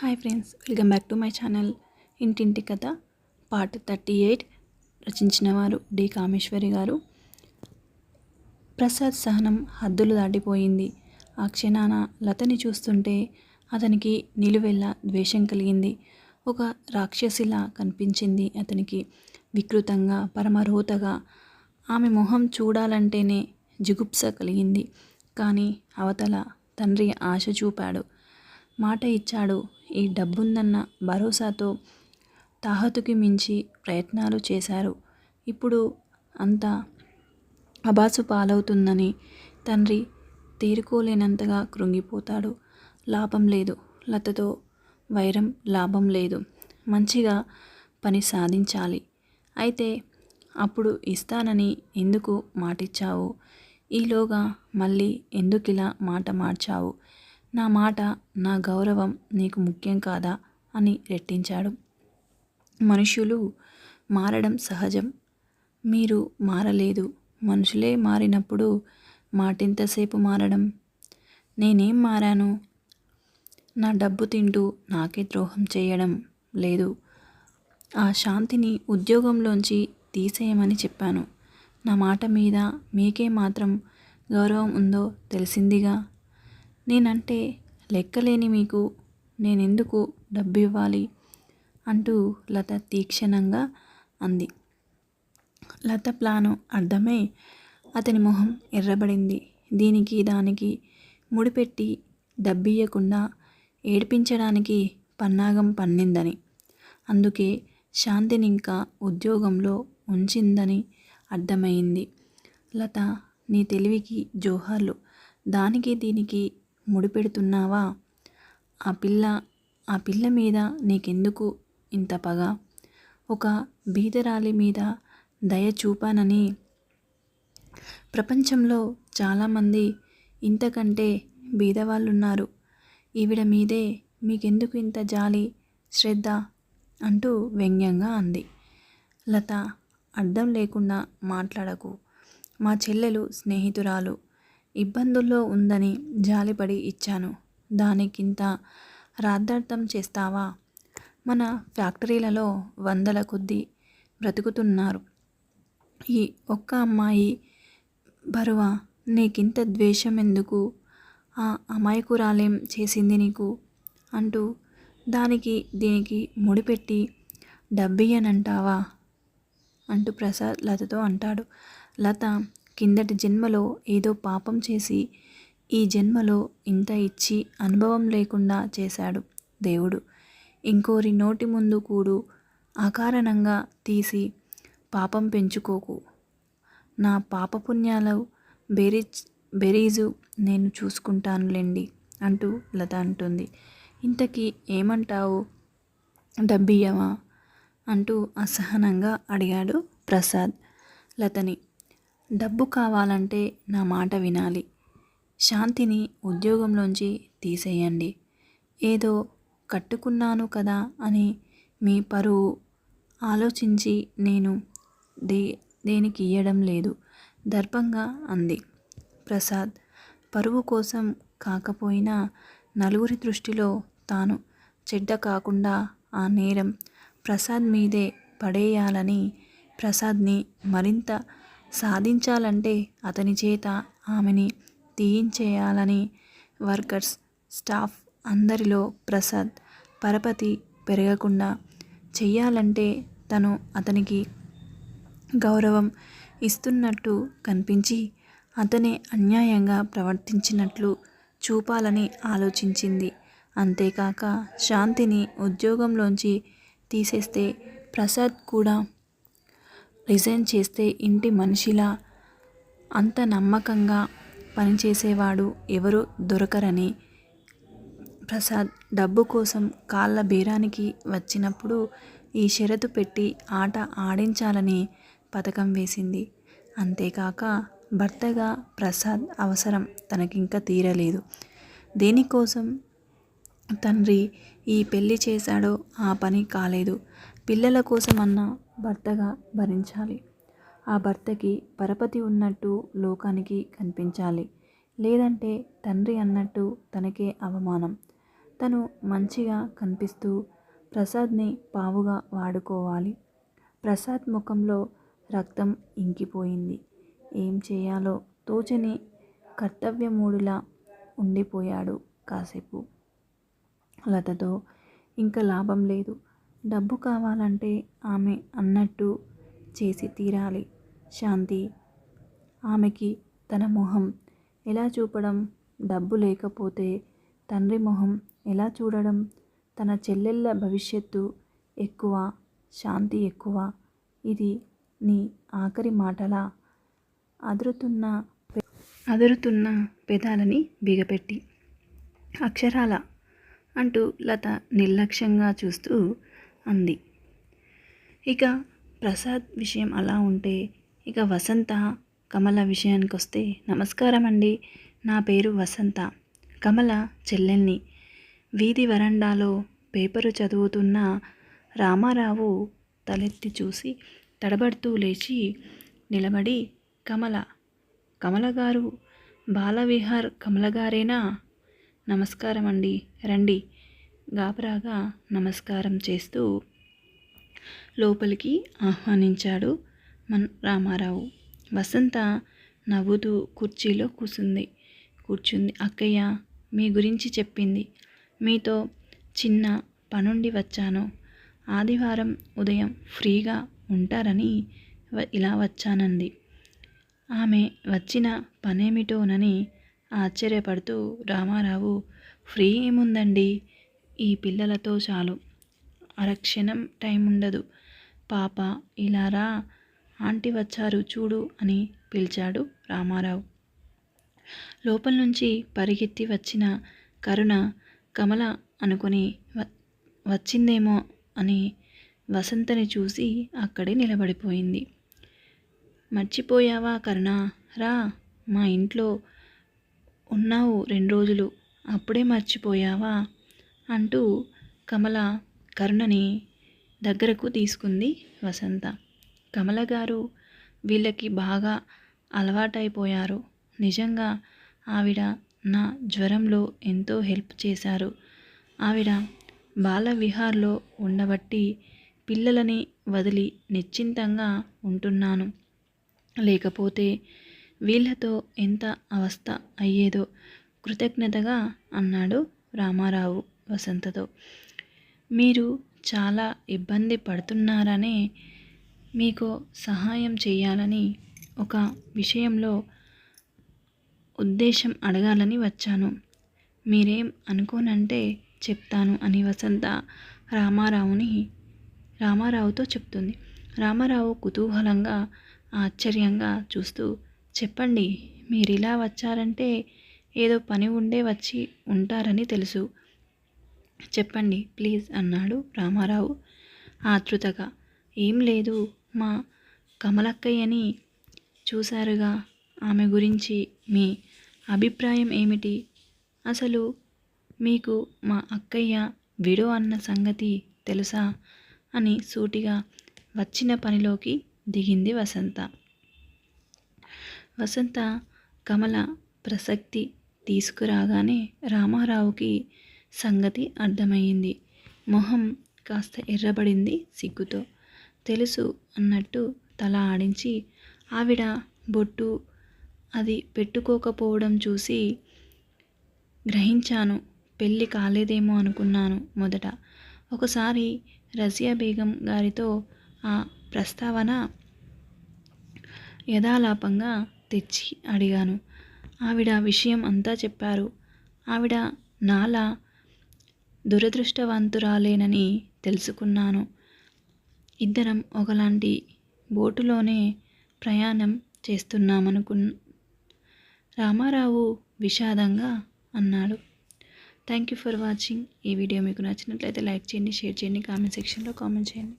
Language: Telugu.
Hi friends, welcome back to my channel. ఇంటింటి కథ పార్ట్ 38. రచించిన వారు డి కామేశ్వరి గారు. ప్రసాద్ సహనం హద్దులు దాటిపోయింది. ఆ క్షణాన లతని చూస్తుంటే అతనికి నిలువెల్లా ద్వేషం కలిగింది. ఒక రాక్షసిలా కనిపించింది అతనికి. వికృతంగా, పరమరోతగా. ఆమె మొహం చూడాలంటేనే జిగుప్స కలిగింది. కానీ అవతల తండ్రి ఆశ చూపాడు, మాట ఇచ్చాడు. ఈ డబ్బుందన్న భరోసాతో తాహతుకి మించి ప్రయత్నాలు చేశారు. ఇప్పుడు అంతా అబాసు పాలవుతుందని తండ్రి తేరుకోలేనంతగా కృంగిపోతాడు. లాభం లేదు, లతతో వైరం లాభం లేదు. మంచిగా పని సాధించాలి. అయితే అప్పుడు ఇస్తానని ఎందుకు మాటిచ్చావు? ఈలోగా మళ్ళీ ఎందుకిలా మాట మార్చావు? నా మాట, నా గౌరవం నీకు ముఖ్యం కాదా అని రెట్టించాడు. మనుషులు మారడం సహజం. మీరు మారలేదు. మనుషులే మారినప్పుడు మాటెంతసేపు మారడం? నేనేం మారాను? నా డబ్బు తింటూ నాకే ద్రోహం చేయడం లేదు. ఆ శాంతిని ఉద్యోగంలోంచి తీసేయమని చెప్పాను. నా మాట మీద మీకే మాత్రం గౌరవం ఉందో తెలిసిందిగా. నేనంటే లెక్కలేని మీకు నేనెందుకు డబ్బు ఇవ్వాలి అంటూ లత తీక్షణంగా అంది. లత ప్లాను అర్థమై అతని మొహం ఎర్రబడింది. దీనికి దానికి ముడిపెట్టి డబ్బియ్యకుండా ఏడిపించడానికి పన్నాగం పన్నిందని, అందుకే శాంతినింకా ఉద్యోగంలో ఉంచిందని అర్థమైంది. లత, నీ తెలివికి జోహార్లు. దానికి దీనికి ముడిపెడుతున్నావా? ఆ పిల్ల మీద నీకెందుకు ఇంత పగ? ఒక బీదరాలి మీద దయ చూపానని ప్రపంచంలో చాలామంది ఇంతకంటే బీదవాళ్ళున్నారు. ఈవిడ మీదే మీకెందుకు ఇంత జాలి, శ్రద్ధ అంటూ వ్యంగ్యంగా అంది. లత, అర్థం లేకుండా మాట్లాడకు. మా చెల్లెలు స్నేహితురాలు ఇబ్బందుల్లో ఉందని జాలిపడి ఇచ్చాను. దానికింత రాద్ధాంతం చేస్తావా? మన ఫ్యాక్టరీలలో వందల కొద్దీ బ్రతుకుతున్నారు. ఈ ఒక్క అమ్మాయి బరువా? నీకింత ద్వేషం ఎందుకు? ఆ అమాయకురాలేం చేసింది నీకు? అంటూ దానికి దీనికి ముడిపెట్టి డబ్బియ్యనంటావా అంటూ ప్రసాద్ లతతో అంటాడు. లత, కిందటి జన్మలో ఏదో పాపం చేసి ఈ జన్మలో ఇంత ఇచ్చి అనుభవం లేకుండా చేశాడు దేవుడు. ఇంకోరి నోటి ముందు కూడు అకారణంగా తీసి పాపం పెంచుకోకు. నా పాపపుణ్యాలు బెరీజు నేను చూసుకుంటానులేండి అంటూ లత అంటుంది. ఇంతకీ ఏమంటావు? డబ్బియ్యవా అంటూ అసహనంగా అడిగాడు ప్రసాద్ లతని. డబ్బు కావాలంటే నా మాట వినాలి. శాంతిని ఉద్యోగంలోంచి తీసేయండి. ఏదో కట్టుకున్నాను కదా అని మీ పరువు ఆలోచించి నేను దేనికి ఇయ్యడం లేదు దర్పంగా అంది. ప్రసాద్ పరువు కోసం కాకపోయినా నలుగురి దృష్టిలో తాను చెడ్డ కాకుండా ఆ నేరం ప్రసాద్ మీదే పడేయాలని, ప్రసాద్ని మరింత సాధించాలంటే అతని చేత ఆమెని తీయించేయాలని వర్కర్స్, స్టాఫ్ అందరిలో ప్రసాద్ పరపతి పెరగకుండా చెయ్యాలంటే తను అతనికి గౌరవం ఇస్తున్నట్టు కనిపించి అతనే అన్యాయంగా ప్రవర్తించినట్లు చూపాలని ఆలోచించింది. అంతేకాక శాంతిని ఉద్యోగంలోంచి తీసేస్తే ప్రసాద్ కూడా రిజైన్ చేస్తే ఇంటి మనిషిలా అంత నమ్మకంగా పనిచేసేవాడు ఎవరు దొరకరని, ప్రసాద్ డబ్బు కోసం కాళ్ళ బేరానికి వచ్చినప్పుడు ఈ షరతు పెట్టి ఆట ఆడించాలని పథకం వేసింది. అంతేకాక భర్తగా ప్రసాద్ అవసరం తనకింక తీరలేదు. దేనికోసం తండ్రి ఈ పెళ్లి చేశాడో ఆ పని కాలేదు. పిల్లల కోసమన్నా భర్తగా భరించాలి. ఆ భర్తకి పరపతి ఉన్నట్టు లోకానికి కనిపించాలి. లేదంటే తండ్రి అన్నట్టు తనకే అవమానం. తను మంచిగా కనిపిస్తూ ప్రసాద్ని పావుగా వాడుకోవాలి. ప్రసాద్ ముఖంలో రక్తం ఇంకిపోయింది. ఏం చేయాలో తోచని కర్తవ్యమూడిలా ఉండిపోయాడు. కాసేపు లతతో ఇంకా లాభం లేదు. డబ్బు కావాలంటే ఆమె అన్నట్టు చేసి తీరాలి. శాంతి ఆమెకి తన మొహం ఎలా చూపడం? డబ్బు లేకపోతే తండ్రి మొహం ఎలా చూడడం? తన చెల్లెళ్ళ భవిష్యత్తు ఎక్కువ, శాంతి ఎక్కువ. ఇది నీ ఆఖరి మాటలా? అదురుతున్న పెదాలని బిగపెట్టి అక్షరాల అంటూ లత నిర్లక్ష్యంగా చూస్తూ అంది. ఇక ప్రసాద్ విషయం అలా ఉంటే, ఇక వసంత కమల విషయానికొస్తే, నమస్కారం అండి, నా పేరు వసంత, కమల చెల్లెల్ని. వీధి వరండాలో పేపరు చదువుతున్న రామారావు తలెత్తి చూసి తడబడుతూ లేచి నిలబడి, కమల గారు, బాలవిహార్ కమలగారేనా? నమస్కారం అండి, రండి, గాబరాగా నమస్కారం చేస్తూ లోపలికి ఆహ్వానించాడు రామారావు. వసంత నవ్వుతూ కుర్చీలో కూర్చుంది. అక్కయ్య మీ గురించి చెప్పింది. మీతో చిన్న పనుండి వచ్చాను. ఆదివారం ఉదయం ఫ్రీగా ఉంటారని ఇలా వచ్చానంది. ఆమె వచ్చిన పనేమిటోనని ఆశ్చర్యపడుతూ రామారావు, ఫ్రీ ఏముందండి, ఈ పిల్లలతో చాలు, అరక్షణం టైం ఉండదు. పాప ఇలా రా, ఆంటీ వచ్చారు చూడు అని పిలిచాడు రామారావు. లోపల నుంచి పరిగెత్తి వచ్చిన కరుణ కమల అనుకుని వచ్చిందేమో అని వసంతని చూసి అక్కడే నిలబడిపోయింది. మర్చిపోయావా కరుణ? రా, మా ఇంట్లో ఉన్నావు 2 రోజులు, అప్పుడే మర్చిపోయావా అంటూ కరుణని దగ్గరకు తీసుకుంది వసంత. కమల గారు వీళ్ళకి బాగా అలవాటైపోయారు. నిజంగా ఆవిడ నా జ్వరంలో ఎంతో హెల్ప్ చేశారు. ఆవిడ బాల విహార్లో ఉండబట్టి పిల్లలని వదిలి నిశ్చింతంగా ఉంటున్నాను. లేకపోతే వీళ్ళతో ఎంత అవస్థ అయ్యేదో కృతజ్ఞతగా అన్నాడు రామారావు వసంతతో. మీరు చాలా ఇబ్బంది పడుతున్నారనే మీకు సహాయం చేయాలని, ఒక విషయంలో ఉద్దేశం అడగాలని వచ్చాను. మీరేం అనుకోనంటే చెప్తాను అని వసంత రామారావుతో చెప్తుంది. రామారావు కుతూహలంగా ఆశ్చర్యంగా చూస్తూ, చెప్పండి, మీరిలా వచ్చారంటే ఏదో పని ఉండే వచ్చి ఉంటారని తెలుసు, చెప్పండి ప్లీజ్ అన్నాడు రామారావు ఆతృతగా. ఏం లేదు, మా కమలక్కయ్యని చూశారుగా, ఆమె గురించి మీ అభిప్రాయం ఏమిటి? అసలు మీకు మా అక్కయ్య విడో అన్న సంగతి తెలుసా అని సూటిగా వచ్చిన పనిలోకి దిగింది వసంత. కమల ప్రసక్తి తీసుకురాగానే రామారావుకి సంగతి అర్థమయ్యింది. మొహం కాస్త ఎర్రబడింది సిగ్గుతో. తెలుసు అన్నట్టు తల ఆడించి, ఆవిడ బొట్టు అది పెట్టుకోకపోవడం చూసి గ్రహించాను. పెళ్ళి కాలేదేమో అనుకున్నాను మొదట. ఒకసారి రజియా బేగం గారితో ఆ ప్రస్తావన యథాలాపంగా తెచ్చి అడిగాను. ఆవిడ విషయం అంతా చెప్పారు. ఆవిడ నాలా దురదృష్టవంతురాలేనని తెలుసుకున్నాను. ఇద్దరం ఒకలాంటి బోటులోనే ప్రయాణం రామారావు విషాదంగా అన్నాడు. Thank you for watching. ఈ వీడియో మీకు నచ్చినట్లయితే లైక్ చేయండి, షేర్ చేయండి, కామెంట్ సెక్షన్లో కామెంట్ చేయండి.